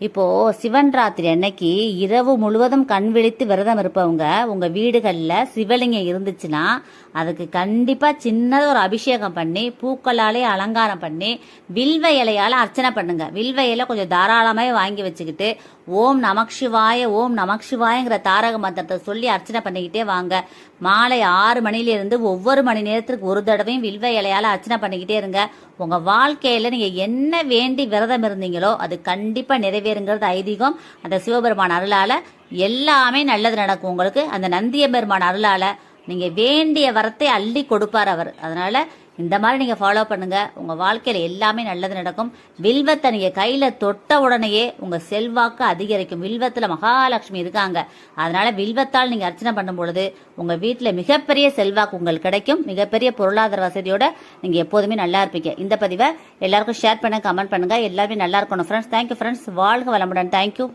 இப்போ சிவன் ராத்திரி அன்னைக்கு இரவு முழுவதும் கண் விழித்து விரதம் இருப்பவங்க உங்க வீடுகளில் சிவலிங்கம் இருந்துச்சுன்னா அதுக்கு கண்டிப்பா சின்னத ஒரு அபிஷேகம் பண்ணி பூக்களாலே அலங்காரம் பண்ணி வில்வ இலையால அர்ச்சனை பண்ணுங்க. வில்வ இலை கொஞ்சம் தாராளமாவே வாங்கி வச்சுக்கிட்டு ஓம் நமக் சிவாய ஓம் நமக் சிவாயங்கிற தாரக மந்திரத்தை சொல்லி அர்ச்சனை பண்ணிக்கிட்டே வாங்க. மாலை 6 மணிலிருந்து ஒவ்வொரு மணி நேரத்திற்கு ஒரு தடவையும் வில்வ இலையால அர்ச்சனை பண்ணிக்கிட்டே இருங்க. உங்க வாழ்க்கையில நீங்க என்ன வேண்டி விரதம் இருந்தீங்களோ அது கண்டிப்பா நிறைவேறுங்கிறது ஐதீகம். அந்த சிவபெருமான் அருளால எல்லாமே நல்லது நடக்கும். உங்களுக்கு அந்த நந்திய பெருமான் அருளால நீங்க வேண்டிய வரத்தை அள்ளி கொடுப்பார் அவர். அதனால இந்த மாதிரி நீங்க ஃபாலோ பண்ணுங்க. உங்க வாழ்க்கையில எல்லாமே நல்லது நடக்கும். வில்வத்தை நீங்க கையில தொட்ட உடனேயே உங்க செல்வாக்கு அதிகரிக்கும். வில்வத்துல மகாலட்சுமி இருக்காங்க. அதனால வில்வத்தால் நீங்க அர்ச்சனை பண்ணும் பொழுது உங்க வீட்டுல மிகப்பெரிய செல்வாக்கு உங்களுக்கு கிடைக்கும். மிகப்பெரிய பொருளாதார வசதியோட நீங்க எப்போதுமே நல்லா இருப்பீங்க. இந்த பதிவை எல்லாருக்கும் ஷேர் பண்ணுங்க, கமெண்ட் பண்ணுங்க. எல்லாருமே நல்லா இருக்கணும் ஃப்ரெண்ட்ஸ். Thank you friends. வாழ்க வளமுடன். தேங்க்யூ.